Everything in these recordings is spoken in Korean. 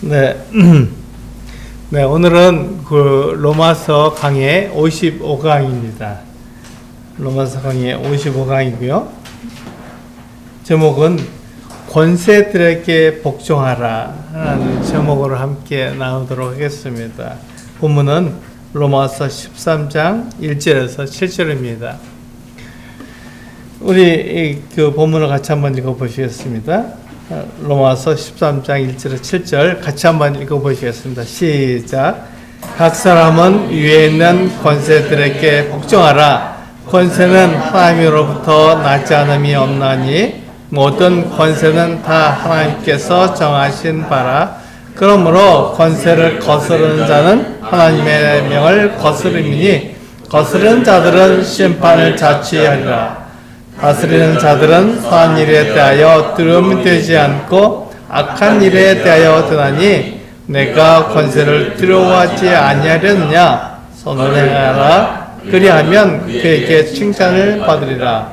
네. 네, 오늘은 그 로마서 강의 55강입니다. 로마서 강의 55강이고요. 제목은 권세들에게 복종하라 라는 제목으로 함께 나누도록 하겠습니다. 본문은 로마서 13장 1절에서 7절입니다. 우리 그 본문을 같이 한번 읽어보시겠습니다. 로마서 13장 1절에서 7절 같이 한번 읽어보시겠습니다. 시작. 각 사람은 위에 있는 권세들에게 복종하라. 권세는 하나님으로부터 나지 않음이 없나니 모든 권세는 다 하나님께서 정하신 바라. 그러므로 권세를 거스르는 자는 하나님의 명을 거스름이니 거스르는 자들은 심판을 자취하리라. 다스리는 자들은 선한 일에 대하여 두려움이 되지 않고 악한 일에 대하여 드나니 내가 권세를 두려워하지 아니하려느냐. 선을 행하라. 그리하면 그에게 칭찬을 받으리라.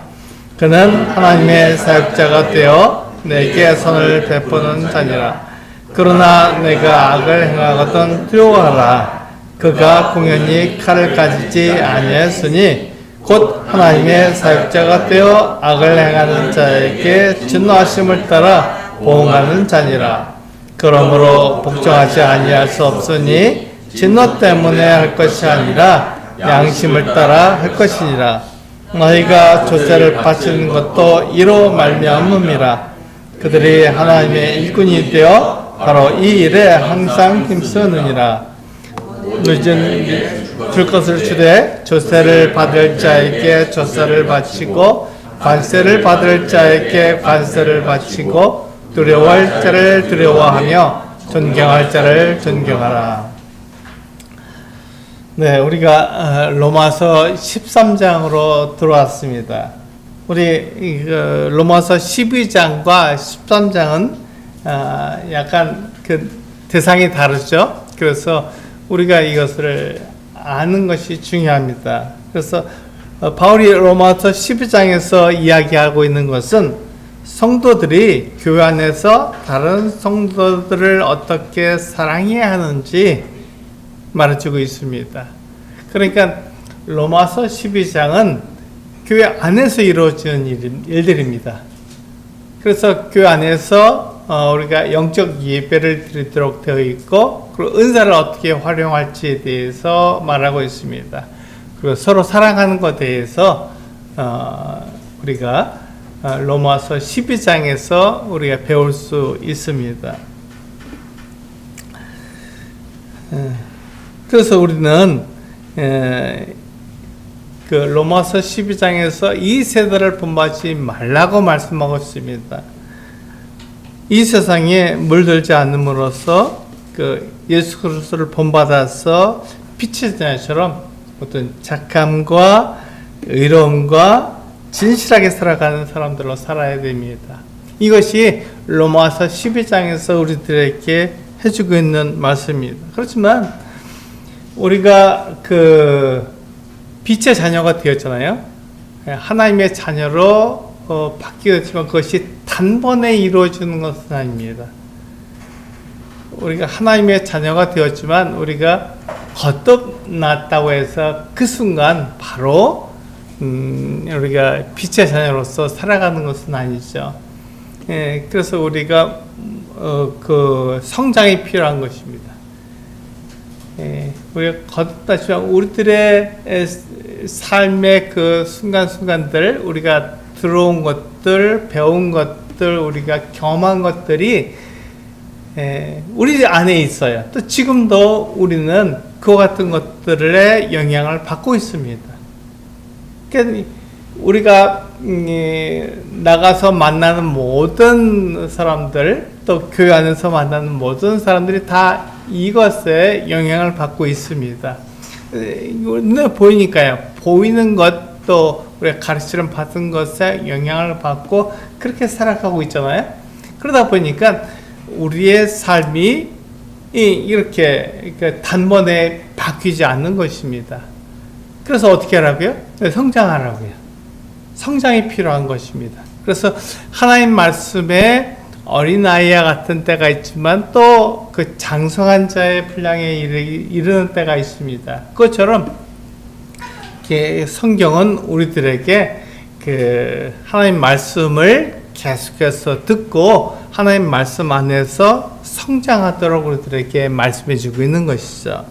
그는 하나님의 사역자가 되어 내게 선을 베푸는 자니라. 그러나 내가 악을 행하거든 두려워하라. 그가 공연히 칼을 가지지 아니하였으니 곧 하나님의 사역자가 되어 악을 행하는 자에게 진노하심을 따라 보응하는 자니라. 그러므로 복종하지 아니할 수 없으니 진노 때문에 할 것이 아니라 양심을 따라 할 것이니라. 너희가 조세를 바치는 것도 이로 말미암음이라. 그들이 하나님의 일꾼이 되어 바로 이 일에 항상 힘쓰느니라. 늦은 줄 것을 주되 조세를 받을 자에게 조세를 바치고 관세를 받을 자에게 관세를 바치고 두려워할 자를 두려워하며 존경할 자를 존경하라. 네, 우리가 로마서 13장으로 들어왔습니다. 우리 로마서 12장과 13장은 약간 그 대상이 다르죠. 그래서 우리가 이것을 아는 것이 중요합니다. 그래서 바울이 로마서 12장에서 이야기하고 있는 것은 성도들이 교회 안에서 다른 성도들을 어떻게 사랑해야 하는지 말해주고 있습니다. 그러니까 로마서 12장은 교회 안에서 이루어지는 일들입니다. 그래서 교회 안에서 우리가 영적 예배를 드리도록 되어 있고, 그리고 은사를 어떻게 활용할지에 대해서 말하고 있습니다. 그리고 서로 사랑하는 것에 대해서 우리가 로마서 12장에서 우리가 배울 수 있습니다. 그래서 우리는 그 로마서 12장에서 이 세대를 본받지 말라고 말씀하고 있습니다. 이 세상에 물들지 않음으로써 그 예수 그리스도를 본받아서 빛의 자녀처럼 어떤 착함과 의로움과 진실하게 살아가는 사람들로 살아야 됩니다. 이것이 로마서 12장에서 우리들에게 해주고 있는 말씀입니다. 그렇지만 우리가 그 빛의 자녀가 되었잖아요. 하나님의 자녀로 바뀌었지만 그것이 단번에 이루어지는 것은 아닙니다. 우리가 하나님의 자녀가 되었지만 우리가 거듭났다고 해서 그 순간 바로 우리가 빛의 자녀로서 살아가는 것은 아니죠. 그래서 우리가 그 성장이 필요한 것입니다. 우리가 거듭났지만 우리들의 삶의 그 순간순간들, 우리가 들어온 것들, 배운 것들, 우리가 경험한 것들이 우리 안에 있어요. 또 지금도 우리는 그와 같은 것들의 영향을 받고 있습니다. 그러니까 우리가 나가서 만나는 모든 사람들, 또 교회 안에서 만나는 모든 사람들이 다 이것에 영향을 받고 있습니다. 눈에 보이니까요. 보이는 것도 우리가 가르침을 받은 것에 영향을 받고 그렇게 살아가고 있잖아요. 그러다 보니까 우리의 삶이 이렇게 단번에 바뀌지 않는 것입니다. 그래서 어떻게 하라고요? 성장하라고요. 성장이 필요한 것입니다. 그래서 하나님 말씀에 어린아이와 같은 때가 있지만 또 그 장성한 자의 분량에 이르는 때가 있습니다. 그것처럼 성경은 우리들에게 그 하나님 말씀을 계속해서 듣고 하나님 말씀 안에서 성장하도록 우리들에게 말씀해 주고 있는 것이죠.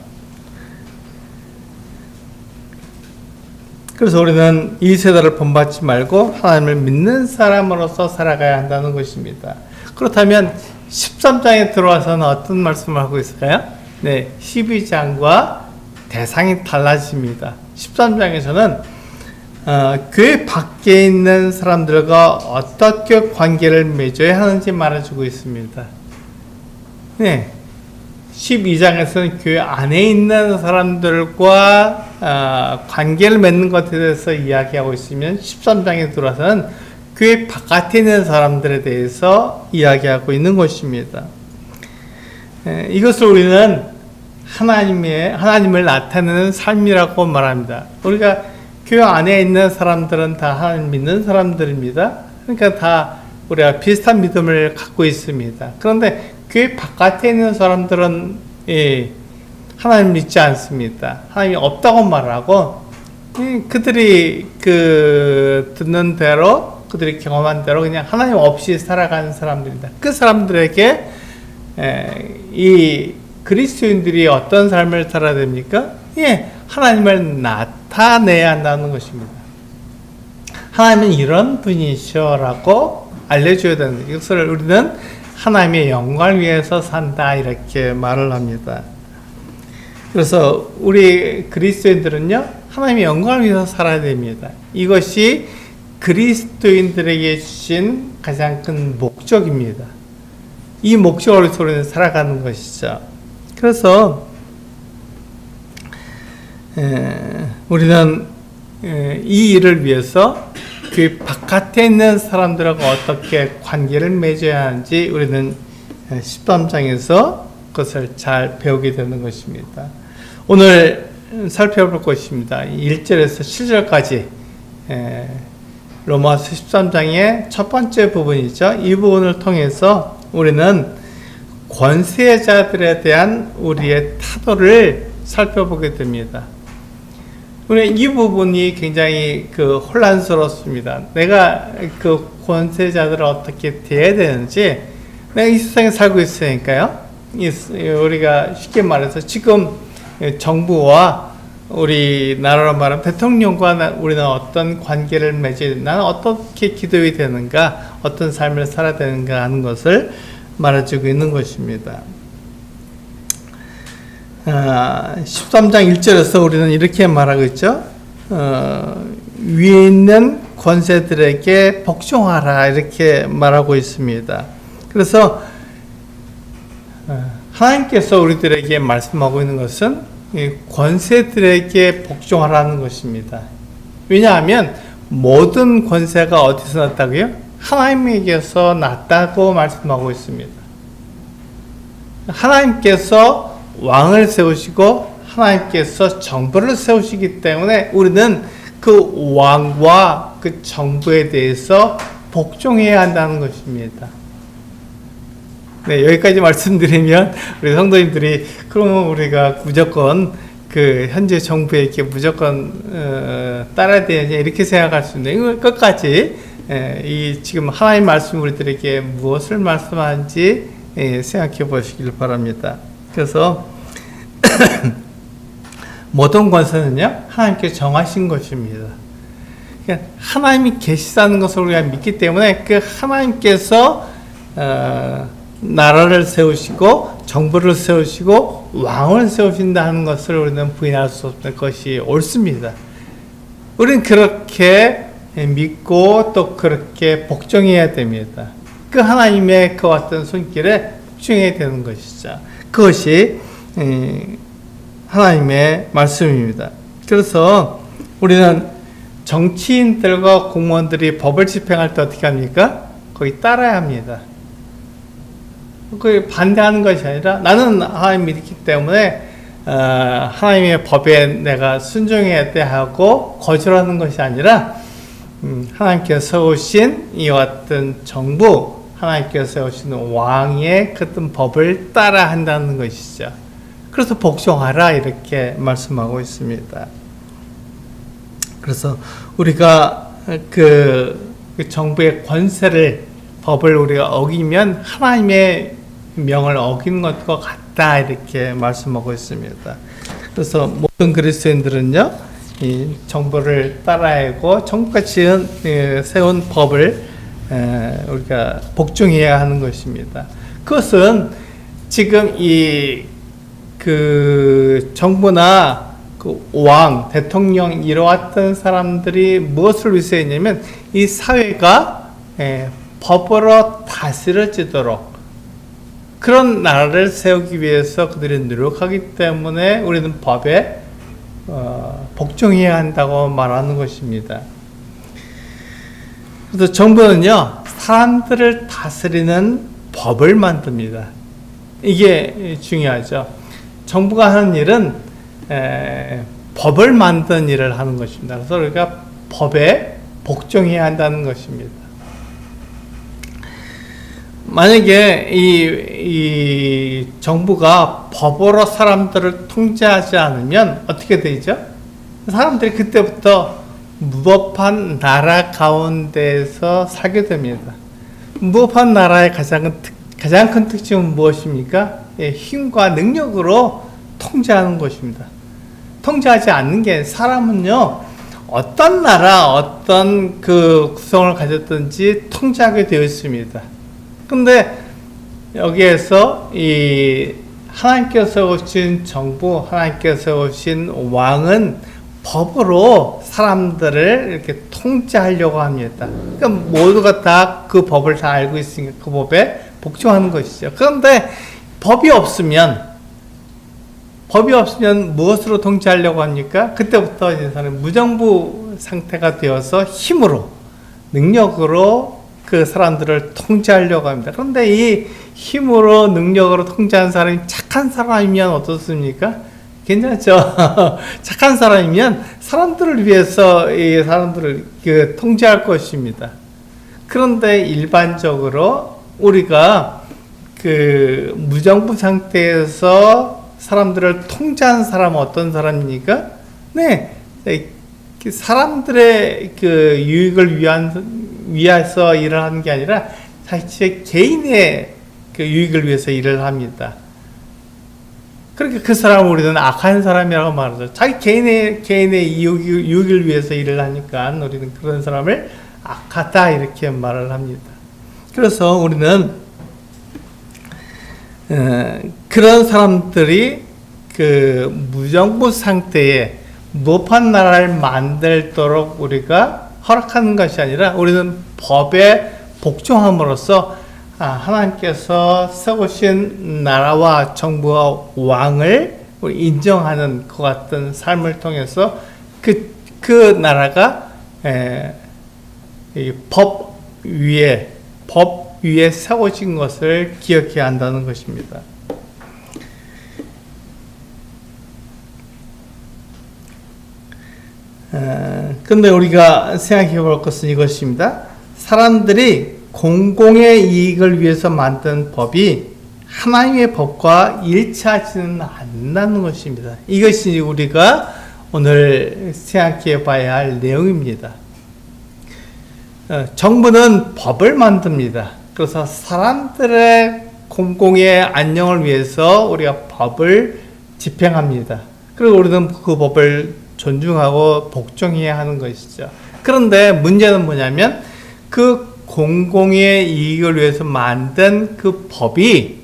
그래서 우리는 이 세대를 본받지 말고 하나님을 믿는 사람으로서 살아가야 한다는 것입니다. 그렇다면 13장에 들어와서는 어떤 말씀을 하고 있을까요? 네, 12장과 대상이 달라집니다. 13장에서는 교회 밖에 있는 사람들과 어떻게 관계를 맺어야 하는지 말해주고 있습니다. 네, 12장에서는 교회 안에 있는 사람들과 관계를 맺는 것에 대해서 이야기하고 있으면 13장에 들어와서는 교회 바깥에 있는 사람들에 대해서 이야기하고 있는 것입니다. 이것을 우리는 하나님을 나타내는 삶이라고 말합니다. 우리가 교회 안에 있는 사람들은 다 하나님 믿는 사람들입니다. 그러니까 다 우리가 비슷한 믿음을 갖고 있습니다. 그런데 교회 바깥에 있는 사람들은 하나님 믿지 않습니다. 하나님이 없다고 말하고 그들이 듣는 대로 그들이 경험한 대로 그냥 하나님 없이 살아가는 사람들입니다. 그 사람들에게 이 그리스도인들이 어떤 삶을 살아야 됩니까? 하나님을 나타내야 한다는 것입니다. 하나님은 이런 분이셔라고 알려줘야 되는 거예요. 이것을 우리는 하나님의 영광을 위해서 산다 이렇게 말을 합니다. 그래서 우리 그리스도인들은요 하나님의 영광을 위해서 살아야 됩니다. 이것이 그리스도인들에게 주신 가장 큰 목적입니다. 이 목적을 위해서 우리는 살아가는 것이죠. 그래서 우리는 이 일을 위해서 그 바깥에 있는 사람들하고 어떻게 관계를 맺어야 하는지 우리는 13장에서 그것을 잘 배우게 되는 것입니다. 오늘 살펴볼 것입니다. 1절에서 7절까지 로마서 13장의 첫 번째 부분이죠. 이 부분을 통해서 우리는 권세자들에 대한 우리의 태도를 살펴보게 됩니다. 우리 이 부분이 굉장히 혼란스럽습니다. 내가 그 권세자들을 어떻게 대해야 되는지, 내가 이 세상에 살고 있으니까요. 우리가 쉽게 말해서 지금 정부와 우리나라로 말하면 대통령과 우리는 어떤 관계를 맺어야 되나, 나는 어떻게 기도해야 되는가, 어떤 삶을 살아야 되는가 하는 것을 말해주고 있는 것입니다. 13장 1절에서 우리는 이렇게 말하고 있죠. 위에 있는 권세들에게 복종하라 이렇게 말하고 있습니다. 그래서 하나님께서 우리들에게 말씀하고 있는 것은 권세들에게 복종하라는 것입니다. 왜냐하면 모든 권세가 어디서 났다고요? 하나님에게서 났다고 말씀하고 있습니다. 하나님께서 왕을 세우시고 하나님께서 정부를 세우시기 때문에 우리는 그 왕과 그 정부에 대해서 복종해야 한다는 것입니다. 네, 여기까지 말씀드리면 우리 성도님들이 그러면 우리가 무조건 그 현재 정부에게 무조건 따라야 되느냐 이렇게 생각할 수 있는데, 이걸 끝까지 이 지금 하나님 말씀 우리들에게 무엇을 말씀하는지 생각해 보시길 바랍니다. 그래서 모든 권세는요 하나님께서 정하신 것입니다. 그러니까 하나님이 계시다는 것을 우리가 믿기 때문에 그 하나님께서 나라를 세우시고 정부를 세우시고 왕을 세우신다 하는 것을 우리는 부인할 수 없는 것이 옳습니다. 우리는 그렇게 믿고 또 그렇게 복종해야 됩니다. 그 하나님의 그 어떤 손길에 복종해야 되는 것이죠. 그것이 하나님의 말씀입니다. 그래서 우리는 정치인들과 공무원들이 법을 집행할 때 어떻게 합니까? 거기 따라야 합니다. 그 반대하는 것이 아니라 나는 하나님 믿기 때문에 하나님의 법에 내가 순종해야 돼 하고 거절하는 것이 아니라 하나님께서 세우신 이 같은 정부, 하나님께서 세우시는 왕의 그 어떤 법을 따라 한다는 것이죠. 그래서 복종하라 이렇게 말씀하고 있습니다. 그래서 우리가 그 정부의 권세를 법을 우리가 어기면 하나님의 명을 어긴 것과 같다 이렇게 말씀하고 있습니다. 그래서 모든 그리스도인들은요 이 정부를 따라야하고 정부가 세운 법을 우리가 복종해야 하는 것입니다. 그것은 지금 그 정부나 그 왕, 대통령 이뤄왔던 사람들이 무엇을 위해서 했냐면 이 사회가 법으로 다스려지도록 그런 나라를 세우기 위해서 그들이 노력하기 때문에 우리는 법에 복종해야 한다고 말하는 것입니다. 그래서 정부는요 사람들을 다스리는 법을 만듭니다. 이게 중요하죠. 정부가 하는 일은 법을 만드는 일을 하는 것입니다. 그래서 우리가 법에 복종해야 한다는 것입니다. 만약에 이 정부가 법으로 사람들을 통제하지 않으면 어떻게 되죠? 사람들이 그때부터 무법한 나라 가운데에서 살게 됩니다. 무법한 나라의 가장 큰 특징은 무엇입니까? 힘과 능력으로 통제하는 것입니다. 통제하지 않는 게 사람은요 어떤 나라 어떤 그 구성을 가졌든지 통제하게 되어 있습니다. 근데 여기에서 이 하나님께서 세우신 정부, 하나님께서 세우신 왕은 법으로 사람들을 이렇게 통제하려고 합니다. 그러니까 모두가 다 그 법을 다 알고 있으니까 그 법에 복종하는 것이죠. 그런데 법이 없으면 무엇으로 통제하려고 합니까? 그때부터 이제 사람 무정부 상태가 되어서 힘으로, 능력으로 그 사람들을 통제하려고 합니다. 그런데 이 힘으로, 능력으로 통제하는 사람이 착한 사람이면 어떻습니까? 괜찮죠? 착한 사람이면 사람들을 위해서 이 사람들을 통제할 것입니다. 그런데 일반적으로 우리가 그 무정부 상태에서 사람들을 통제하는 사람은 어떤 사람입니까? 네, 사람들의 그 유익을 위해서 일을 하는 게 아니라 사실 개인의 그 유익을 위해서 일을 합니다. 그러니까 그 사람을 우리는 악한 사람이라고 말하죠. 자기 개인의 유익을 위해서 일을 하니까 우리는 그런 사람을 악하다 이렇게 말을 합니다. 그래서 우리는 그런 사람들이 그 무정부 상태에 무법한 나라를 만들도록 우리가 허락하는 것이 아니라 우리는 법에 복종함으로써 하나님께서 세우신 나라와 정부와 왕을 인정하는 것 같은 삶을 통해서 그 나라가 법 위에 세워진 것을 기억해야 한다는 것입니다. 근데 우리가 생각해 볼 것은 이것입니다. 사람들이 공공의 이익을 위해서 만든 법이 하나님의 법과 일치하지는 않는다는 것입니다. 이것이 우리가 오늘 생각해 봐야 할 내용입니다. 정부는 법을 만듭니다. 그래서 사람들의 공공의 안녕을 위해서 우리가 법을 집행합니다. 그리고 우리는 그 법을 존중하고 복종해야 하는 것이죠. 그런데 문제는 뭐냐면 그 공공의 이익을 위해서 만든 그 법이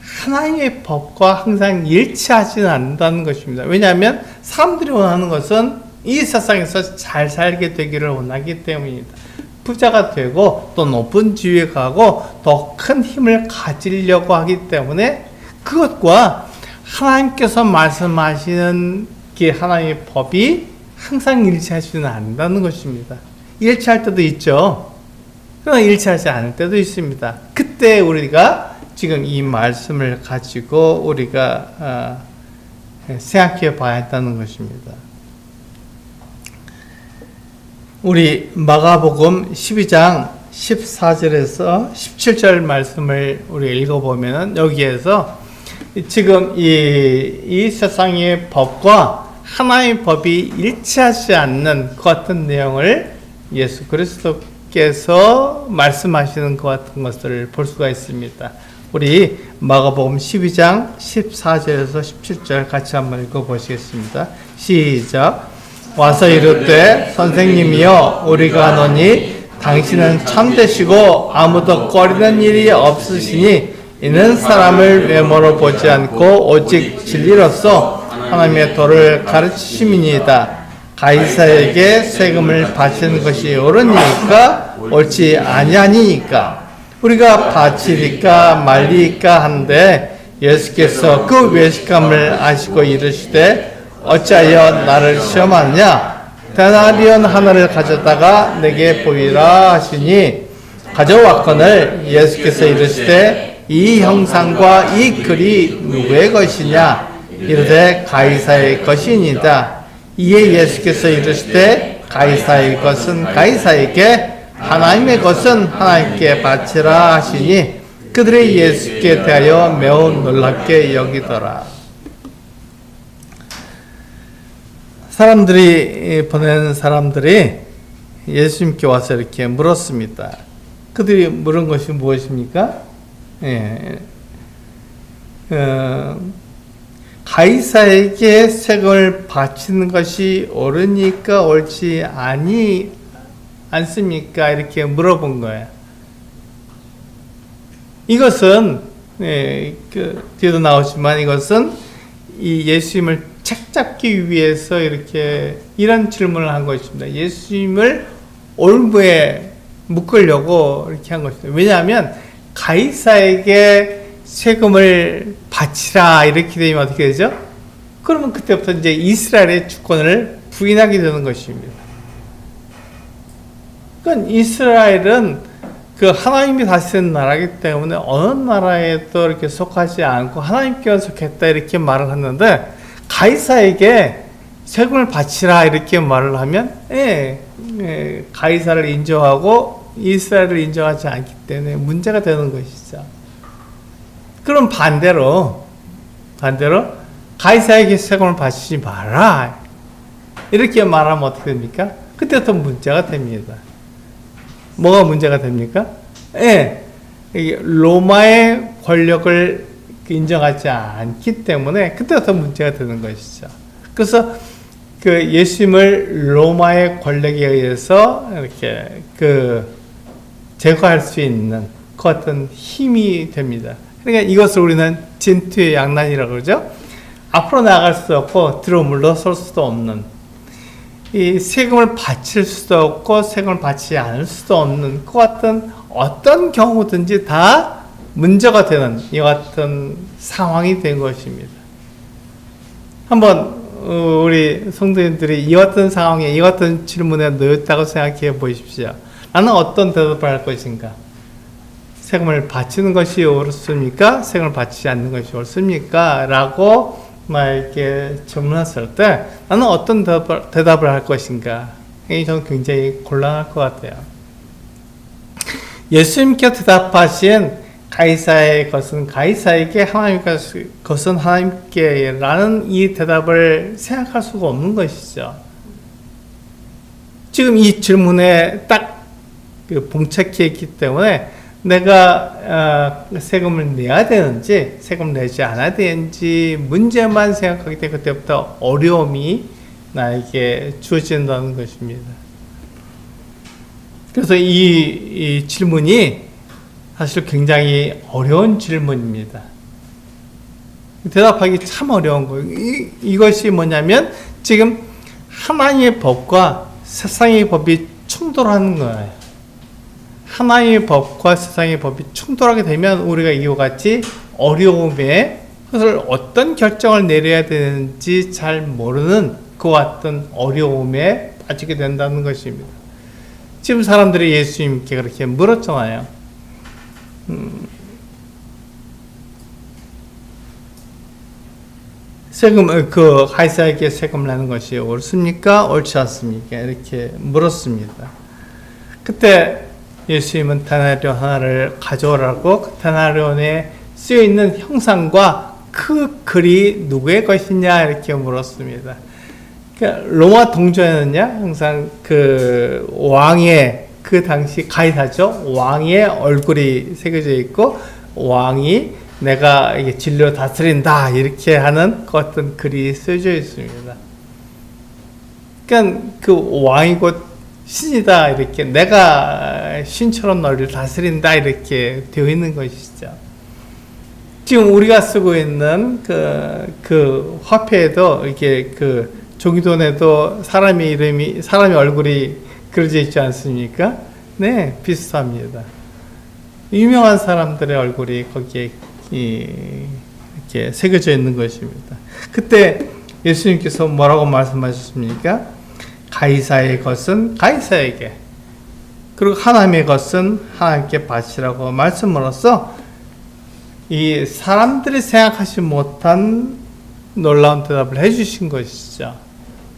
하나님의 법과 항상 일치하지는 않는다는 것입니다. 왜냐하면 사람들이 원하는 것은 이 세상에서 잘 살게 되기를 원하기 때문입니다. 부자가 되고 또 높은 지위에 가고 더 큰 힘을 가지려고 하기 때문에 그것과 하나님께서 말씀하시는 그 하나님의 법이 항상 일치하지는 않는다는 것입니다. 일치할 때도 있죠. 그러나 일치하지 않을 때도 있습니다. 그때 우리가 지금 이 말씀을 가지고 우리가 생각해 봐야 한다는 것입니다. 우리 마가복음 12장 14절에서 17절 말씀을 우리 읽어보면 여기에서 지금 이 세상의 법과 하나님의 법이 일치하지 않는 그 같은 내용을 예수 그리스도께서 말씀하시는 것 같은 것을 볼 수가 있습니다. 우리 마가복음 12장 14절에서 17절 같이 한번 읽어보시겠습니다. 시작. 와서 이르되 선생님이여 우리가 아노니 당신은 참되시고 아무도 꺼리는 일이 없으시니 이는 사람을 외모로 보지 않고 오직 진리로서 하나님의 도를 가르치심이니이다. 가이사에게 세금을 바치는 것이 옳으니까 옳지 아니하니까 우리가 바치리까 말리까 하는데 예수께서 그 외식감을 아시고 이르시되 어찌하여 나를 시험하느냐 데나리온 하나를 가져다가 내게 보이라 하시니 가져왔거늘 예수께서 이르시되 이 형상과 이 글이 누구의 것이냐 이르되 가이사의 것이니이다. 이에 예수께서 이르시되 가이사의 것은 가이사에게 하나님의 것은 하나님께 바치라 하시니 그들이 예수께 대하여 매우 놀랍게 여기더라. 보낸 사람들이 예수님께 와서 이렇게 물었습니다. 그들이 물은 것이 무엇입니까? 가이사에게 세금을 바치는 것이 옳으니까 옳지 않습니까? 이렇게 물어본 거예요. 이것은 뒤에도 나오지만 이것은 이 예수님을 책잡기 위해서 이렇게 이런 질문을 한 것입니다. 예수님을 올무에 묶으려고 이렇게 한 것입니다. 왜냐하면 가이사에게 세금을 바치라 이렇게 되면 어떻게 되죠? 그러면 그때부터 이제 이스라엘의 주권을 부인하게 되는 것입니다. 그러니까 이스라엘은 그 하나님이 다스리는 나라이기 때문에 어느 나라에도 이렇게 속하지 않고 하나님께 속했다 이렇게 말을 하는데 가이사에게 세금을 바치라 이렇게 말을 하면 가이사를 인정하고 이스라엘을 인정하지 않기 때문에 문제가 되는 것이죠. 그럼 반대로 가이사에게 세금을 바치지 마라 이렇게 말하면 어떻게 됩니까? 그때부터 문제가 됩니다. 뭐가 문제가 됩니까? 로마의 권력을 인정하지 않기 때문에 그때부터 문제가 되는 것이죠. 그래서 그 예수님을 로마의 권력에 의해서 이렇게 제거할 수 있는 그 어떤 힘이 됩니다. 그러니까 이것을 우리는 진투의 양난이라고 그러죠. 앞으로 나갈 수도 없고 뒤로 물러설 수도 없는, 이 세금을 바칠 수도 없고 세금을 바치지 않을 수도 없는 그 같은 어떤 경우든지 다 문제가 되는 이 같은 상황이 된 것입니다. 한번 우리 성도님들이 이 같은 상황에 이 같은 질문에 놓였다고 생각해 보십시오. 나는 어떤 대답을 할 것인가? 세금을 바치는 것이 옳습니까? 세금을 바치지 않는 것이 옳습니까? 라고 이렇게 질문했을 때 나는 어떤 대답을 할 것인가? 저는 굉장히 곤란할 것 같아요. 예수님께 대답하신 가이사의 것은 가이사에게 하나님의 것은 하나님께 라는 이 대답을 생각할 수가 없는 것이죠. 지금 이 질문에 딱 봉착해 있기 때문에 내가 세금을 내야 되는지 세금을 내지 않아야 되는지 문제만 생각하기 때문에 그때부터 어려움이 나에게 주어진다는 것입니다. 그래서 이 질문이 사실 굉장히 어려운 질문입니다. 대답하기 참 어려운 거예요. 이것이 뭐냐면 지금 하나님의 법과 세상의 법이 충돌하는 거예요. 하나님의 법과 세상의 법이 충돌하게 되면 우리가 이와 같이 어려움에 그것을 어떤 결정을 내려야 되는지 잘 모르는 그 같은 어려움에 빠지게 된다는 것입니다. 지금 사람들이 예수님께 그렇게 물었잖아요. 가이사에게 세금을 내는 것이 옳습니까? 옳지 않습니까? 이렇게 물었습니다. 그때 예수님은 데나리온 하나를 가져오라고 그 데나리온에 쓰여 있는 형상과 그 글이 누구의 것이냐 이렇게 물었습니다. 그러니까 로마 동전에는요 항상 그 왕의 그 당시 가이사죠 왕의 얼굴이 새겨져 있고 왕이 내가 이게 진리로 다스린다 이렇게 하는 그 어떤 글이 쓰여져 있습니다. 그러니까 그 왕이 곧 신이다 이렇게 내가 신처럼 너를 다스린다 이렇게 되어 있는 것이죠. 지금 우리가 쓰고 있는 그 화폐에도 이게 그 종이돈에도 사람의 얼굴이 그려져 있지 않습니까? 네, 비슷합니다. 유명한 사람들의 얼굴이 거기에 이렇게 새겨져 있는 것입니다. 그때 예수님께서 뭐라고 말씀하셨습니까? 가이사의 것은 가이사에게, 그리고 하나님의 것은 하나님께 바치라고 말씀으로써 이 사람들이 생각하지 못한 놀라운 대답을 해주신 것이죠.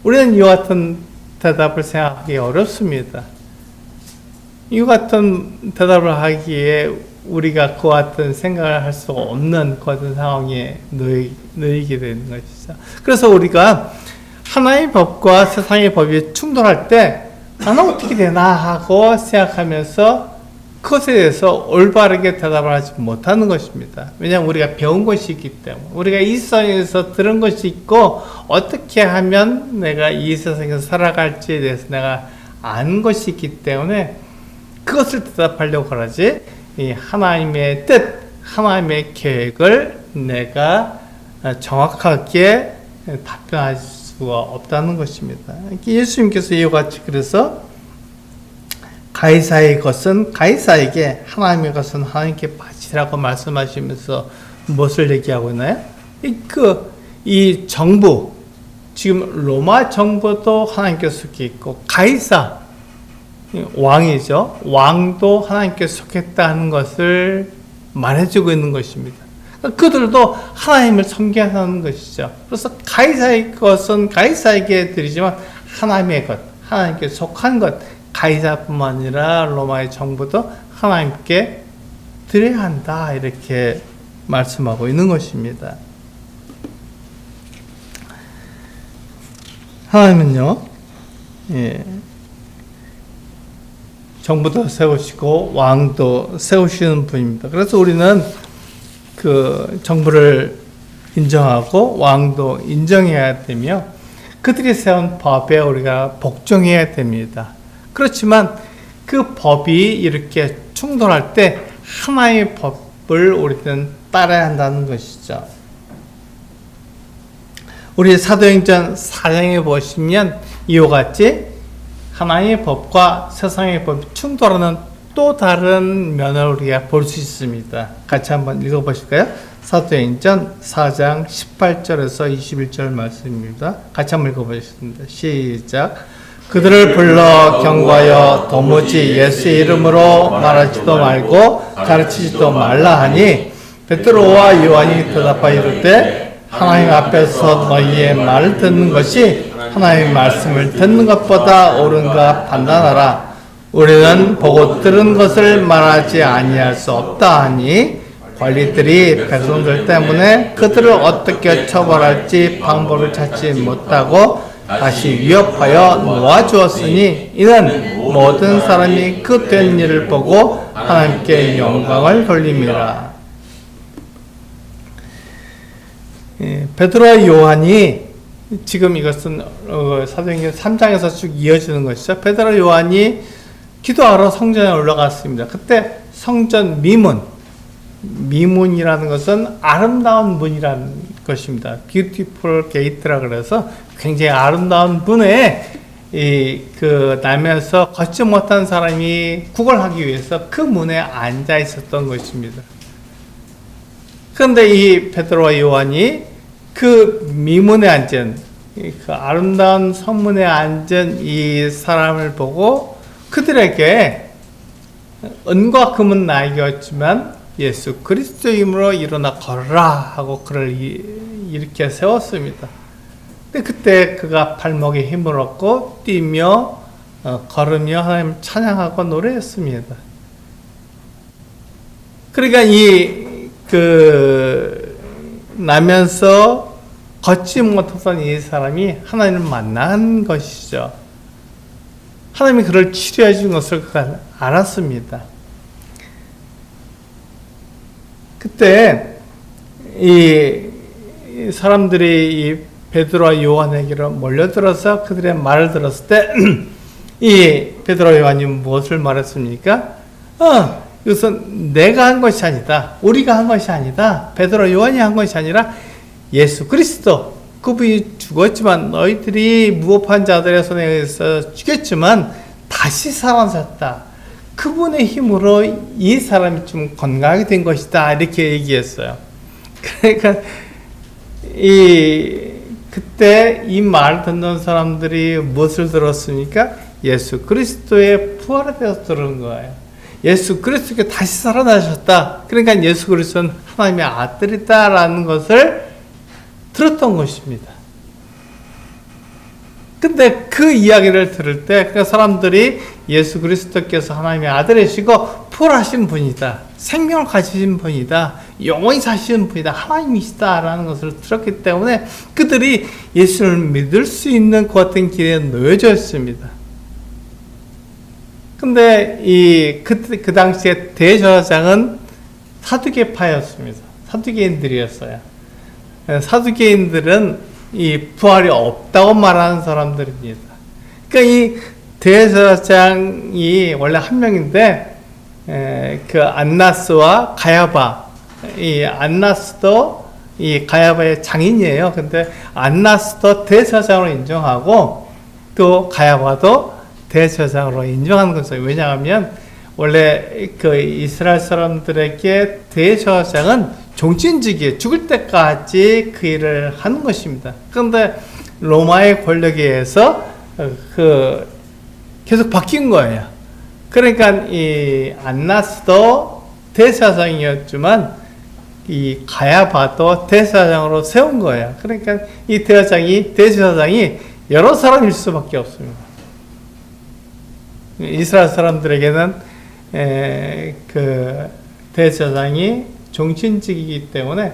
우리는 이와 같은 대답을 생각하기 어렵습니다. 이와 같은 대답을 하기에 우리가 그와 같은 생각을 할 수 없는 그 같은 상황에 놓이게 되는 것이죠. 그래서 우리가 하나의 법과 세상의 법이 충돌할 때 나는 어떻게 되나 하고 생각하면서 그것에 대해서 올바르게 대답을 하지 못하는 것입니다. 왜냐하면 우리가 배운 것이 있기 때문에, 우리가 이 세상에서 들은 것이 있고 어떻게 하면 내가 이 세상에서 살아갈지에 대해서 내가 아는 것이 있기 때문에 그것을 대답하려고 하지, 이 하나님의 뜻, 하나님의 계획을 내가 정확하게 답변할 수가 없다는 것입니다. 예수님께서 이와 같이 그래서 가이사의 것은 가이사에게, 하나님의 것은 하나님께 바치라고 말씀하시면서 무엇을 얘기하고 있나요? 이 정부, 지금 로마 정부도 하나님께 속해 있고, 가이사, 왕이죠. 왕도 하나님께 속했다는 것을 말해주고 있는 것입니다. 그들도 하나님을 섬겨하는 것이죠. 그래서 가이사의 것은 가이사에게 드리지만 하나님의 것, 하나님께 속한 것, 가이사뿐만 아니라 로마의 정부도 하나님께 드려야 한다 이렇게 말씀하고 있는 것입니다. 하나님은요, 정부도 세우시고 왕도 세우시는 분입니다. 그래서 우리는 그 정부를 인정하고 왕도 인정해야 되며 그들이 세운 법에 우리가 복종해야 됩니다. 그렇지만 그 법이 이렇게 충돌할 때 하나의 법을 우리는 따라야 한다는 것이죠. 우리 사도행전 4장에 보시면 이와 같이 하나님의 법과 세상의 법이 충돌하는 또 다른 면을 우리가 볼 수 있습니다. 같이 한번 읽어보실까요? 사도행전 4장 18절에서 21절 말씀입니다. 같이 한번 읽어보겠습니다. 시작. 그들을 불러 경고하여 도무지 예수의 이름으로 말하지도 말고 가르치지도 말라 하니 베드로와 요한이 대답하여 이르되 하나님 앞에서 너희의 말을 듣는 것이 하나님의 말씀을 듣는 것보다 옳은가 판단하라. 우리는 보고 들은 것을 말하지 아니할 수 없다 하니 관리들이 백성들 때문에 그들을 어떻게 처벌할지 방법을 찾지 못하고 다시 위협하여 놓아주었으니 이는 모든 사람이 그 된 일을 보고 하나님께 영광을 돌립니다. 베드로와 요한이 지금 이것은 사도행전 3장에서 쭉 이어지는 것이죠. 베드로와 요한이 기도하러 성전에 올라갔습니다. 그때 성전 미문이라는 것은 아름다운 문이라는 것입니다. Beautiful gate라 그래서 굉장히 아름다운 문에 나면서 걷지 못한 사람이 구걸하기 위해서 그 문에 앉아 있었던 것입니다. 그런데 이 베드로와 요한이 그 미문에 앉은 그 아름다운 성문에 앉은 이 사람을 보고 그들에게 은과 금은 나에게 없지만 예수 그리스도의 이름으로 일어나 걸어라 하고 그를 이렇게 세웠습니다. 근데 그때 그가 발목에 힘을 얻고 뛰며 걸으며 하나님 찬양하고 노래했습니다. 그러니까 나면서 걷지 못하던 이 사람이 하나님을 만난 것이죠. 하나님이 그를 치료해 준 것을 그가 알았습니다. 그때 이 사람들이 이 베드로와 요한에게로 몰려들어서 그들의 말을 들었을 때 이 베드로와 요한이 무엇을 말했습니까? 이것은 내가 한 것이 아니다. 우리가 한 것이 아니다. 베드로와 요한이 한 것이 아니라 예수 그리스도, 그분이 죽었지만 너희들이 무법한 자들의 손에 의해서 죽였지만 다시 살아났다. 그분의 힘으로 이 사람이 좀 건강하게 된 것이다. 이렇게 얘기했어요. 그러니까 그때 이 말 듣는 사람들이 무엇을 들었습니까? 예수 그리스도의 부활에 대해서 들은 거예요. 예수 그리스도께 다시 살아나셨다. 그러니까 예수 그리스도는 하나님의 아들이다라는 것을 들었던 것입니다. 근데 그 이야기를 들을 때 그 사람들이 예수 그리스도께서 하나님의 아들이시고 부활하신 분이다. 생명을 가지신 분이다. 영원히 사시는 분이다. 하나님이시다라는 것을 들었기 때문에 그들이 예수를 믿을 수 있는 그 같은 길에 놓여져 있습니다. 근데 그 당시에 대제사장은 사두개파였습니다. 사두개인들이었어요. 사두개인들은 이 부활이 없다고 말하는 사람들입니다. 그러니까 이 대제사장이 원래 한 명인데, 그 안나스와 가야바, 이 안나스도 이 가야바의 장인이에요. 근데 안나스도 대제사장으로 인정하고 또 가야바도 대제사장으로 인정하는 거죠. 왜냐하면 원래 그 이스라엘 사람들에게 대제사장은 종신직이에요. 죽을 때까지 그 일을 하는 것입니다. 그런데 로마의 권력에 의해서 계속 바뀐 거예요. 그러니까 이 안나스도 대제사장이었지만 이 가야바도 대제사장으로 세운 거예요. 그러니까 이 대제사장이 여러 사람일 수밖에 없습니다. 이스라엘 사람들에게는 그 대제사장이 종신직이기 때문에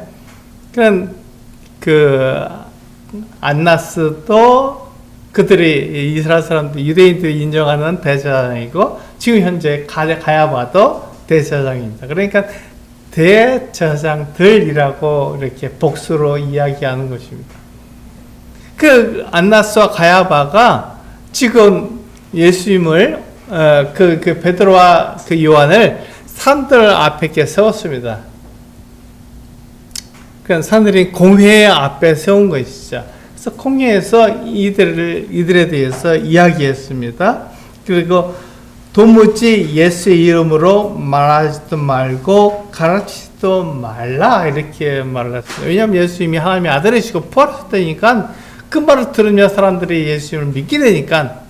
그 안나스도 그들이 이스라엘 사람들 유대인들이 인정하는 대제사장이고 지금 현재 가야바도 대제사장입니다. 그러니까 대제사장들이라고 이렇게 복수로 이야기하는 것입니다. 그 안나스와 가야바가 지금 예수님을 그 베드로와 그 요한을 사람들 앞에 이렇게 세웠습니다. 그 사람들이 공회 앞에 세운 것이죠. 그래서 공회에서 이들에 대해서 이야기했습니다. 그리고 도무지 예수의 이름으로 말하지도 말고 가르치지도 말라 이렇게 말을 했습니다. 왜냐하면 예수님이 하나님의 아들이시고 부활하셨다니까 그 말을 들으면 사람들이 예수님을 믿게 되니까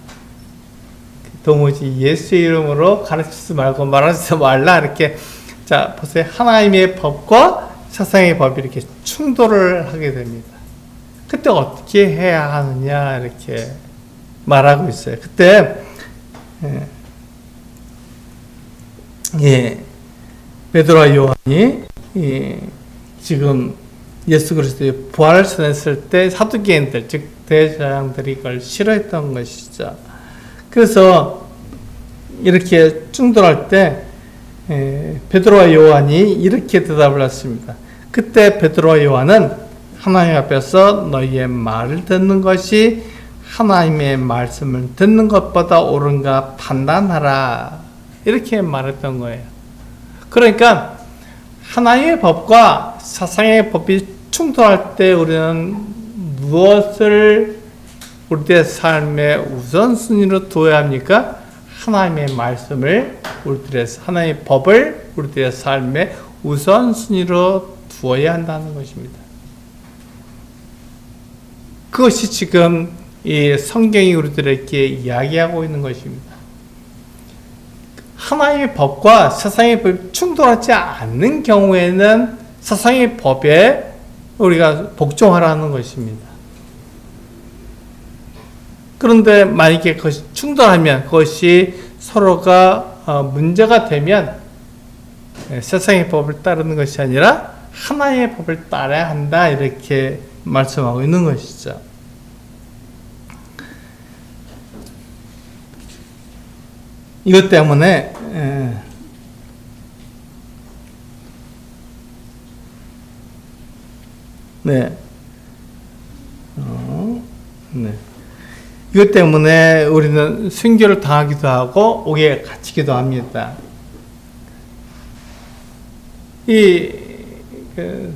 도무지 예수의 이름으로 가르치지 말고 말하지 말라 이렇게. 자 보세요. 하나님의 법과 세상의 법이 이렇게 충돌을 하게 됩니다. 그때 어떻게 해야 하느냐 이렇게 말하고 있어요. 그때 베드로와 요한이 지금 예수 그리스도의 부활을 전했을 때 사두개인들 즉 대제사장들이 이걸 싫어했던 것이죠. 그래서 이렇게 충돌할 때 베드로와 요한이 이렇게 대답을 했습니다. 그때 베드로와 요한은 하나님 앞에서 너희의 말을 듣는 것이 하나님의 말씀을 듣는 것보다 옳은가 판단하라 이렇게 말했던 거예요. 그러니까 하나님의 법과 세상의 법이 충돌할 때 우리는 무엇을 우리의 삶의 우선순위로 두어야 합니까? 하나님의 말씀을 하나님의 법을 우리의 삶의 우선순위로 두어야 한다는 것입니다. 그것이 지금 이 성경이 우리들에게 이야기하고 있는 것입니다. 하나님의 법과 세상의 법이 충돌하지 않는 경우에는 세상의 법에 우리가 복종하라는 것입니다. 그런데 만약에 그것이 충돌하면 그것이 서로가 문제가 되면 세상의 법을 따르는 것이 아니라 하나의 법을 따라야 한다, 이렇게 말씀하고 있는 것이죠. 이것 때문에 이것 때문에 우리는 순교를 당하기도 하고 옥에 갇히기도 합니다.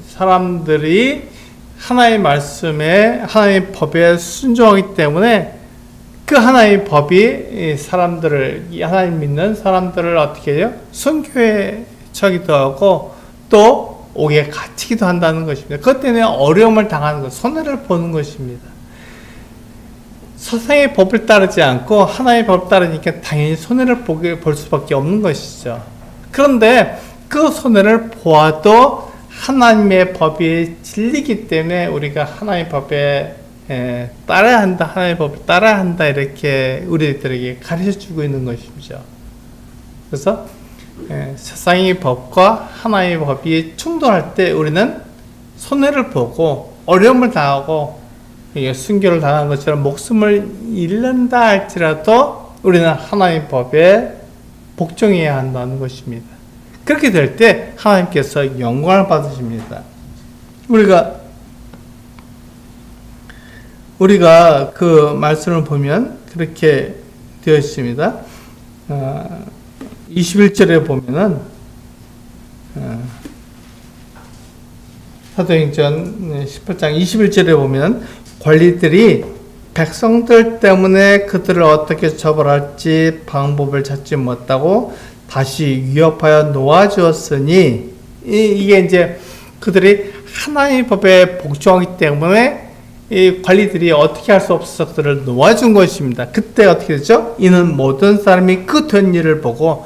사람들이 하나의 말씀에, 하나의 법에 순종하기 때문에 그 하나의 법이 하나님 믿는 사람들을 어떻게 해요? 순교에 처하기도 하고 또 옥에 갇히기도 한다는 것입니다. 그것 때문에 어려움을 당하는 것, 손해를 보는 것입니다. 세상의 법을 따르지 않고 하나의 법을 따르니까 당연히 손해를 볼 수밖에 없는 것이죠. 그런데 그 손해를 보아도 하나님의 법이 진리이기 때문에 우리가 하나님의 법에 따라야 한다, 하나님의 법을 따라야 한다, 이렇게 우리들에게 가르쳐주고 있는 것이죠. 그래서 세상의 법과 하나님의 법이 충돌할 때 우리는 손해를 보고 어려움을 당하고 순교를 당한 것처럼 목숨을 잃는다 할지라도 우리는 하나님의 법에 복종해야 한다는 것입니다. 그렇게 될 때 하나님께서 영광을 받으십니다. 우리가 그 말씀을 보면 그렇게 되어 있습니다. 21절에 보면은 사도행전 18장 21절에 보면 관리들이 백성들 때문에 그들을 어떻게 처벌할지 방법을 찾지 못하고 다시 위협하여 놓아주었으니, 이게 이제 그들이 하나님의 법에 복종하기 때문에 이 관리들이 어떻게 할 수 없어서 그들을 놓아준 것입니다. 그때 어떻게 되죠? 이는 모든 사람이 그 된 일을 보고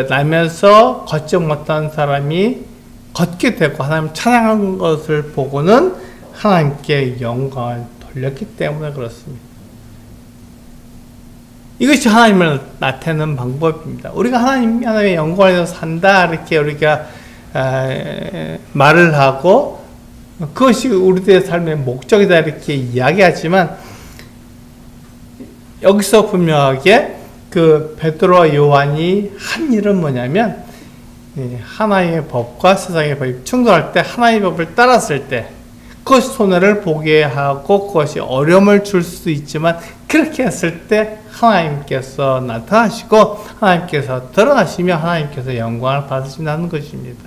나면서 걷지 못한 사람이 걷게 되고 하나님 찬양한 것을 보고는 하나님께 영광을 돌렸기 때문에 그렇습니다. 이것이 하나님을 나타내는 방법입니다. 우리가 하나님의 영광을 위해서 산다, 이렇게 우리가 말을 하고 그것이 우리들의 삶의 목적이다, 이렇게 이야기하지만 여기서 분명하게 그 베드로와 요한이 한 일은 뭐냐면 하나님의 법과 세상의 법이 충돌할 때 하나님의 법을 따랐을 때 그것이 손해를 보게 하고 그것이 어려움을 줄 수도 있지만 그렇게 했을 때 하나님께서 나타나시고 하나님께서 드러나시며 하나님께서 영광을 받으신다는 것입니다.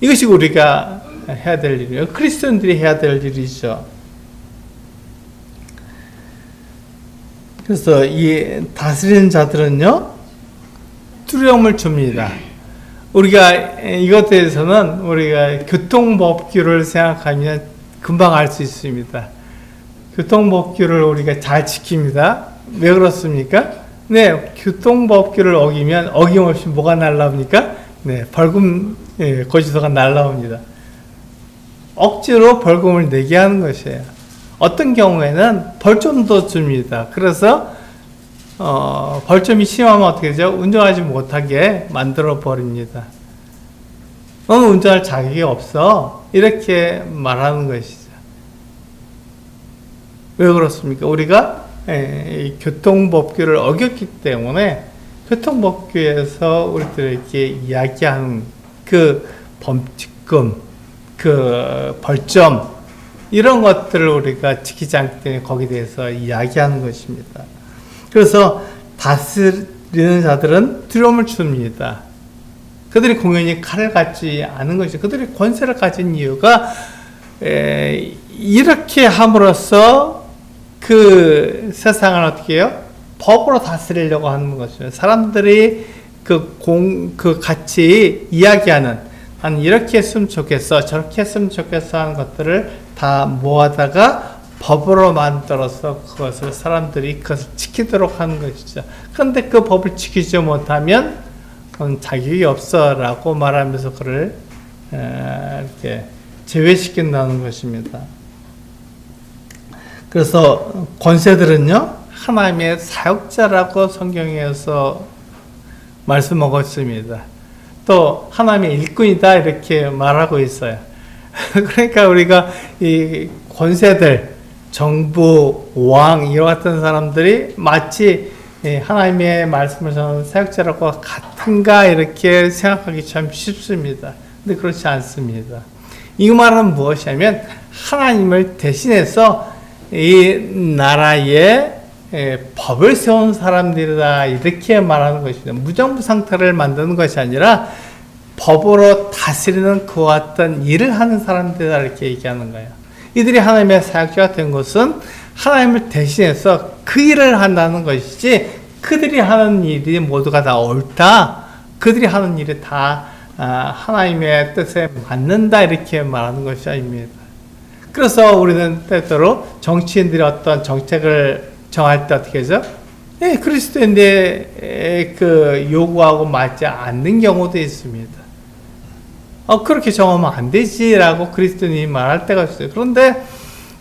이것이 우리가 해야 될 일이에요. 그리스도인들이 해야 될 일이죠. 그래서 이 다스리는 자들은요, 두려움을 줍니다. 우리가 이것에 대해서는 우리가 교통법규를 생각하면 금방 알 수 있습니다. 교통법규를 우리가 잘 지킵니다. 왜 그렇습니까? 네, 교통법규를 어기면 어김없이 뭐가 날라옵니까? 네, 벌금, 고지서가 날라옵니다. 억지로 벌금을 내게 하는 것이에요. 어떤 경우에는 벌점도 줍니다. 그래서 벌점이 심하면 어떻게 되죠? 운전하지 못하게 만들어 버립니다. 너는 운전할 자격이 없어, 이렇게 말하는 것이죠. 왜 그렇습니까? 우리가 교통법규를 어겼기 때문에 교통법규에서 우리들에게 이야기하는 그 범칙금, 그 벌점, 이런 것들을 우리가 지키지 않기 때문에 거기에 대해서 이야기하는 것입니다. 그래서 다스리는 자들은 두려움을 줍니다. 그들이 공연히 칼을 갖지 않은 것이죠. 그들이 권세를 가진 이유가 이렇게 함으로써 그 세상을 어떻게 해요? 법으로 다스리려고 하는 것이죠. 사람들이 같이 이야기하는, 난 이렇게 했으면 좋겠어, 저렇게 했으면 좋겠어 하는 것들을 다 모아다가 법으로 만들어서 그것을 사람들이 그것을 지키도록 하는 것이죠. 그런데 그 법을 지키지 못하면 그건 자격이 없어 라고 말하면서 그를 이렇게 제외시킨다는 것입니다. 그래서 권세들은요, 하나님의 사역자라고 성경에서 말씀하고 있습니다. 또 하나님의 일꾼이다 이렇게 말하고 있어요. 그러니까 우리가 이 권세들, 정부, 왕 이와 같은 사람들이 마치 하나님의 말씀을 전하는 사역자라고 같은가 이렇게 생각하기 참 쉽습니다. 근데 그렇지 않습니다. 이 말은 무엇이냐면 하나님을 대신해서 이 나라에 법을 세운 사람들이다 이렇게 말하는 것입니다. 무정부 상태를 만드는 것이 아니라 법으로 다스리는 그와 같은 일을 하는 사람들이다 이렇게 얘기하는 거예요. 이들이 하나님의 사역자가 된 것은 하나님을 대신해서 그 일을 한다는 것이지 그들이 하는 일이 모두가 다 옳다, 그들이 하는 일이 다 하나님의 뜻에 맞는다 이렇게 말하는 것이 아닙니다. 그래서 우리는 때때로 정치인들이 어떤 정책을 정할 때 어떻게 하죠? 그리스도인의 그 요구하고 맞지 않는 경우도 있습니다. 그렇게 정하면 안 되지라고 그리스도인이 말할 때가 있어요. 그런데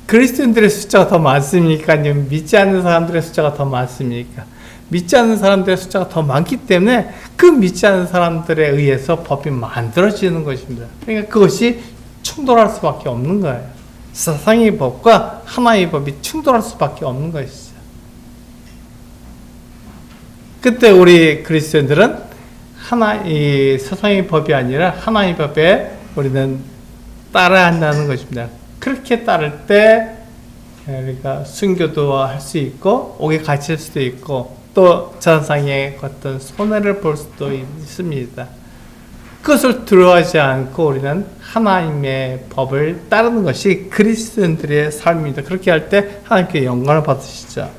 그리스도인들의 숫자가 더 많습니까? 아니면 믿지 않는 사람들의 숫자가 더 많습니까? 믿지 않는 사람들의 숫자가 더 많기 때문에 그 믿지 않는 사람들에 의해서 법이 만들어지는 것입니다. 그러니까 그것이 충돌할 수밖에 없는 거예요. 세상의 법과 하나의 법이 충돌할 수밖에 없는 것이죠. 그때 우리 그리스도인들은 이 세상의 법이 아니라 하나의 법에 우리는 따라야 한다는 것입니다. 그렇게 따를 때 우리가 순교도 할 수 있고 옥에 갇힐 수도 있고 또 세상의 어떤 손해를 볼 수도 있습니다. 그것을 두려워하지 않고 우리는 하나님의 법을 따르는 것이 그리스도인들의 삶입니다. 그렇게 할 때 하나님께 영광을 받으시죠.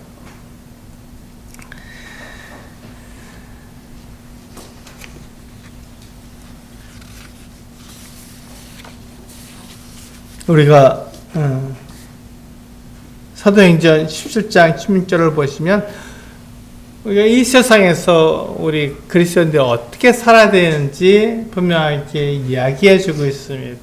우리가 사도행전 17장 16절을 보시면 우리가 이 세상에서 우리 그리스도인들이 어떻게 살아야 되는지 분명하게 이야기해 주고 있습니다.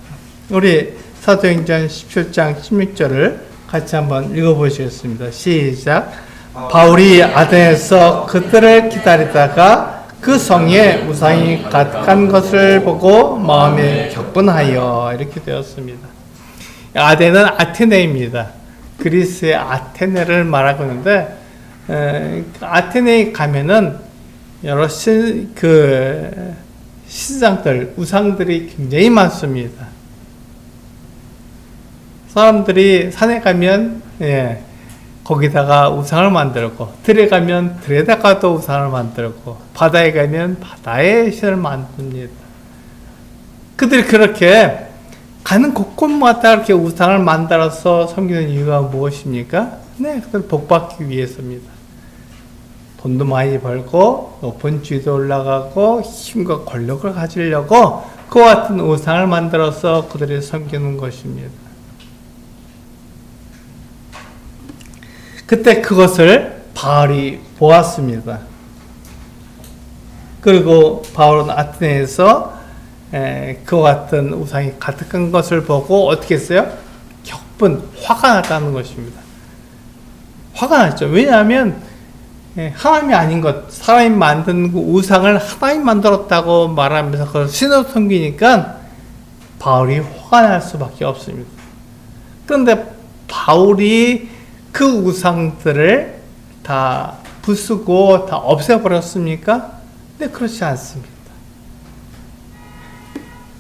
우리 사도행전 17장 16절을 같이 한번 읽어보시겠습니다. 시작. 바울이 아덴에서 그들을 기다리다가 그 성에 우상이 가득한 것을 보고 마음에 격분하여 이렇게 되었습니다. 아덴은 아테네입니다. 그리스의 아테네를 말하고 있는데 아테네에 가면은 여러 신상들, 우상들이 굉장히 많습니다. 사람들이 산에 가면 거기다가 우상을 만들고 들에 가면 들에다가도 우상을 만들고 바다에 가면 바다에 신을 만듭니다. 그들이 그렇게 가는 곳곳마다 이렇게 우상을 만들어서 섬기는 이유가 무엇입니까? 그들 복받기 위해서입니다. 돈도 많이 벌고 높은 지위도 올라가고 힘과 권력을 가지려고 그와 같은 우상을 만들어서 그들이 섬기는 것입니다. 그때 그것을 바울이 보았습니다. 그리고 바울은 아테네에서 그와 같은 우상이 가득한 것을 보고 어떻게 했어요? 격분, 화가 났다는 것입니다. 화가 났죠. 왜냐하면 하나님이 아닌 것, 사람이 만든 그 우상을 하나님 만들었다고 말하면서 그걸 신으로 섬기니까 바울이 화가 날 수밖에 없습니다. 그런데 바울이 그 우상들을 다 부수고 다 없애버렸습니까? 네, 그렇지 않습니다.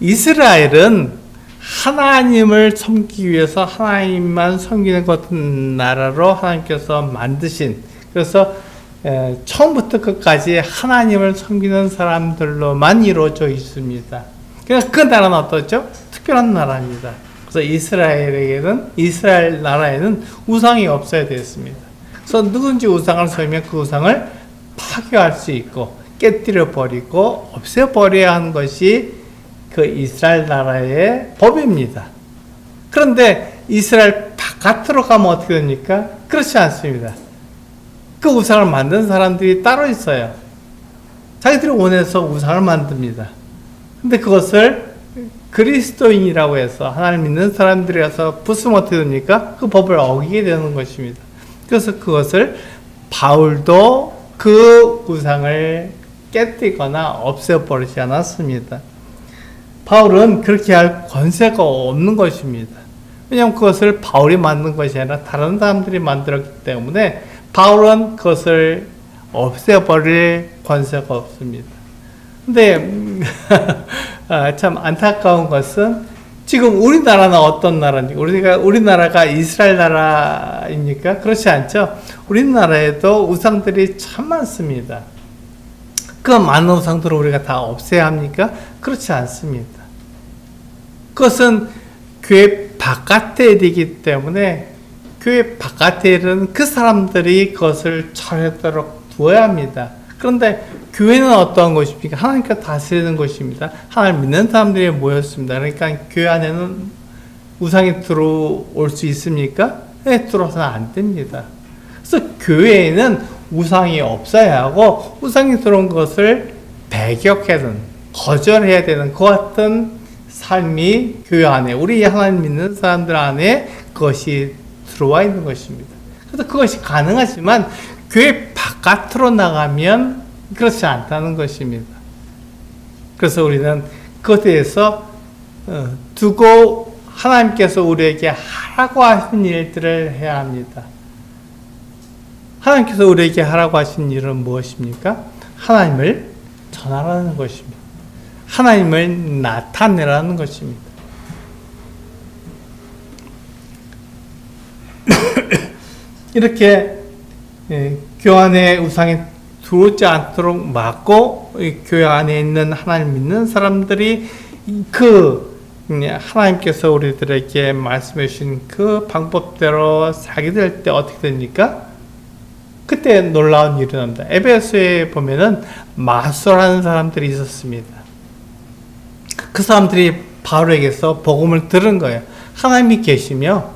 이스라엘은 하나님을 섬기기 위해서 하나님만 섬기는 같은 나라로 하나님께서 만드신, 그래서 처음부터 끝까지 하나님을 섬기는 사람들로만 이루어져 있습니다. 그러니까 그 나라는 어떻죠? 특별한 나라입니다. 그래서 이스라엘 나라에는 우상이 없어야 되었습니다. 그래서 누군지 우상을 섬기면 그 우상을 파괴할 수 있고 깨뜨려 버리고 없애 버려야 하는 것이 그 이스라엘 나라의 법입니다. 그런데 이스라엘 바깥으로 가면 어떻게 됩니까? 그렇지 않습니다. 그 우상을 만든 사람들이 따로 있어요. 자기들이 원해서 우상을 만듭니다. 근데 그것을 그리스도인이라고 해서 하나님 믿는 사람들이라서 부수면 어떻게 됩니까? 그 법을 어기게 되는 것입니다. 그래서 그것을 바울도 그 우상을 깨뜨리거나 없애버리지 않았습니다. 바울은 그렇게 할 권세가 없는 것입니다. 왜냐하면 그것을 바울이 만든 것이 아니라 다른 사람들이 만들었기 때문에 바울은 그것을 없애버릴 권세가 없습니다. 근데 참 안타까운 것은 지금 우리나라는 어떤 나라입니까? 우리나라가 이스라엘 나라입니까? 그렇지 않죠? 우리나라에도 우상들이 참 많습니다. 그 많은 우상들을 우리가 다 없애야 합니까? 그렇지 않습니다. 그것은 교회 바깥의 일이기 때문에 교회 바깥의 일은 그 사람들이 그것을 처리하도록 두어야 합니다. 그런데 교회는 어떠한 것입니까? 하나님께서 다스리는 것입니다. 하나님 믿는 사람들이 모였습니다. 그러니까 교회 안에는 우상이 들어올 수 있습니까? 네, 들어서는 안 됩니다. 그래서 교회에는 우상이 없어야 하고 우상이 들어온 것을 배격해야 되는, 거절해야 되는 그 같은 삶이 교회 안에, 우리 하나님 믿는 사람들 안에 그것이 들어와 있는 것입니다. 그래서 그것이 가능하지만 교회 바깥으로 나가면 그렇지 않다는 것입니다. 그래서 우리는 그것에 대해서 두고 하나님께서 우리에게 하라고 하신 일들을 해야 합니다. 하나님께서 우리에게 하라고 하신 일은 무엇입니까? 하나님을 전하라는 것입니다. 하나님을 나타내라는 것입니다. 이렇게 교회 안에 우상이 들어오지 않도록 막고 교회 안에 있는 하나님 믿는 사람들이 하나님께서 우리들에게 말씀해 주신 그 방법대로 살게 될 때 어떻게 됩니까? 그때 놀라운 일이 납니다. 에베소에 보면은 마술하는 사람들이 있었습니다. 그 사람들이 바울에게서 복음을 들은 거예요. 하나님이 계시며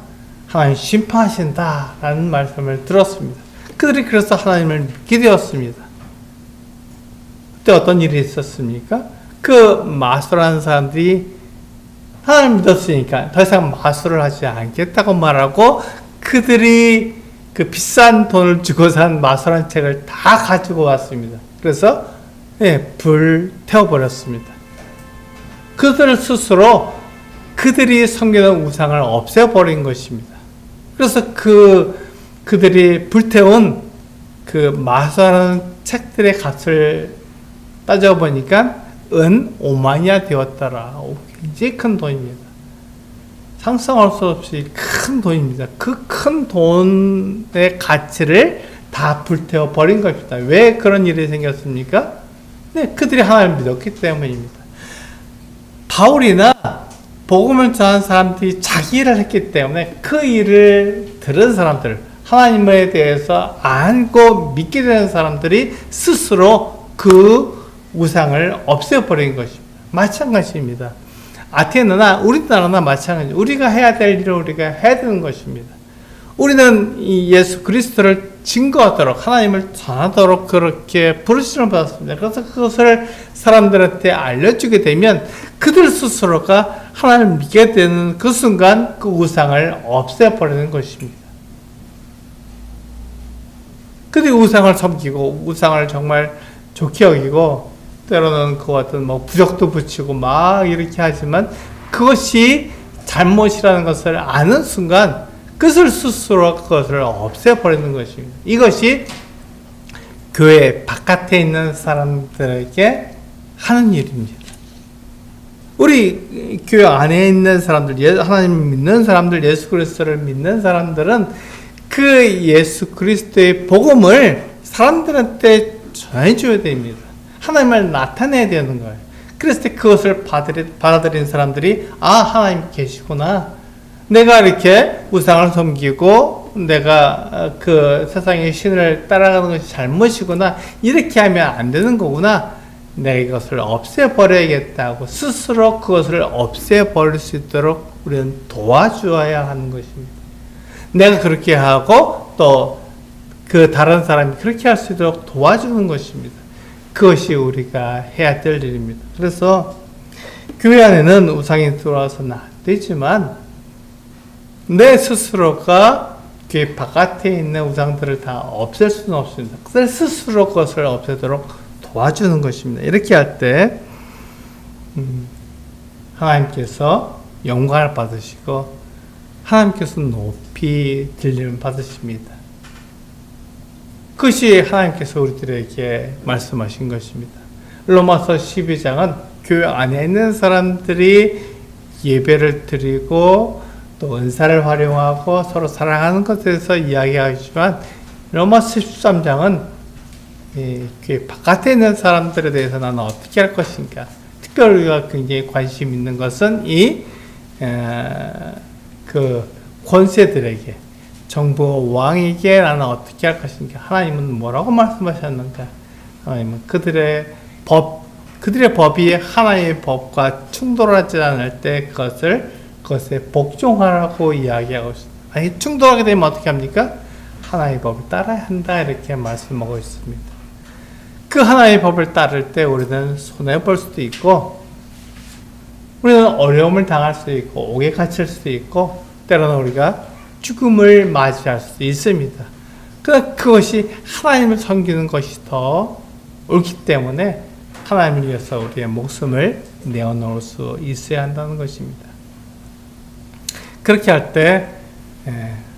하나님 심판하신다라는 말씀을 들었습니다. 그들이 그래서 하나님을 믿게 되었습니다. 그때 어떤 일이 있었습니까? 그 마술하는 사람들이 하나님 믿었으니까 더 이상 마술을 하지 않겠다고 말하고 그들이 그 비싼 돈을 주고 산 마술한 책을 다 가지고 왔습니다. 그래서 불 태워버렸습니다. 그들 스스로 그들이 섬기는 우상을 없애버린 것입니다. 그래서 그들이 불태운 그 마술하는 책들의 값을 따져보니까 은 5만이나 되었더라. 굉장히 큰 돈입니다. 상상할 수 없이 큰 돈입니다. 그 큰 돈의 가치를 다 불태워 버린 것입니다. 왜 그런 일이 생겼습니까? 네, 그들이 하나님을 믿었기 때문입니다. 바울이나 복음을 전한 사람들이 자기 일을 했기 때문에 그 일을 들은 사람들, 하나님에 대해서 알고 믿게 되는 사람들이 스스로 그 우상을 없애버린 것입니다. 마찬가지입니다. 아테네나 우리나라나 마찬가지. 우리가 해야 될 일을 우리가 해야 되는 것입니다. 우리는 이 예수 그리스도를 증거하도록 하나님을 전하도록 그렇게 부르심을 받았습니다. 그래서 그것을 사람들한테 알려주게 되면 그들 스스로가 하나님을 믿게 되는 그 순간 그 우상을 없애버리는 것입니다. 그들이 우상을 섬기고 우상을 정말 좋게 여기고 때로는 그 같은 부적도 붙이고 막 이렇게 하지만 그것이 잘못이라는 것을 아는 순간 그것을 스스로 그것을 없애버리는 것입니다. 이것이 교회 바깥에 있는 사람들에게 하는 일입니다. 우리 교회 안에 있는 사람들, 하나님 믿는 사람들, 예수 그리스도를 믿는 사람들은 그 예수 그리스도의 복음을 사람들한테 전해줘야 됩니다. 하나님을 나타내야 되는 거예요. 그랬을 때 그것을 받아들인 사람들이 하나님 계시구나. 내가 이렇게 우상을 섬기고 내가 그 세상의 신을 따라가는 것이 잘못이구나. 이렇게 하면 안 되는 거구나. 내가 이것을 없애버려야겠다고 스스로 그것을 없애버릴 수 있도록 우리는 도와주어야 하는 것입니다. 내가 그렇게 하고 또 그 다른 사람이 그렇게 할 수 있도록 도와주는 것입니다. 그것이 우리가 해야 될 일입니다. 그래서 교회 안에는 우상이 들어와서는 안 되지만 내 스스로가 교회 바깥에 있는 우상들을 다 없앨 수는 없습니다. 스스로 그것을 없애도록 도와주는 것입니다. 이렇게 할 때 하나님께서 영광을 받으시고 하나님께서 높이 들림을 받으십니다. 그것이 하나님께서 우리들에게 말씀하신 것입니다. 로마서 12장은 교회 안에 있는 사람들이 예배를 드리고 또 은사를 활용하고 서로 사랑하는 것에 대해서 이야기하지만 로마서 13장은 교회 바깥에 있는 사람들에 대해서 나는 어떻게 할 것인가. 특별히 우리가 굉장히 관심 있는 것은 그 권세들에게, 정부 왕에게 나는 어떻게 할 것인가. 하나님은 뭐라고 말씀하셨는가. 하나님은 그들의 법이 하나님의 법과 충돌하지 않을 때 그것에 복종하라고 이야기하고 있습니다. 아니, 충돌하게 되면 어떻게 합니까? 하나님의 법을 따라야 한다, 이렇게 말씀하고 있습니다. 그 하나님의 법을 따를 때 우리는 손해볼 수도 있고, 우리는 어려움을 당할 수도 있고, 옥에 갇힐 수도 있고, 때로는 우리가 죽음을 맞이할 수도 있습니다. 그것이 하나님을 섬기는 것이 더 옳기 때문에 하나님을 위해서 우리의 목숨을 내어놓을 수 있어야 한다는 것입니다. 그렇게 할 때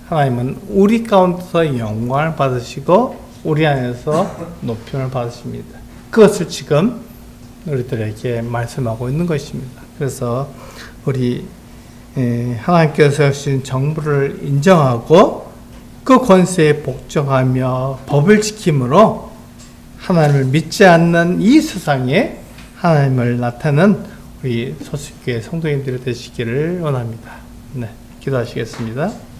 하나님은 우리 가운데서 영광을 받으시고 우리 안에서 높임을 받으십니다. 그것을 지금 우리들에게 말씀하고 있는 것입니다. 그래서 우리 하나님께서 주신 정부를 인정하고 그 권세에 복종하며 법을 지킴으로 하나님을 믿지 않는 이 세상에 하나님을 나타내는 우리 소식교회 성도님들이 되시기를 원합니다. 네, 기도하시겠습니다.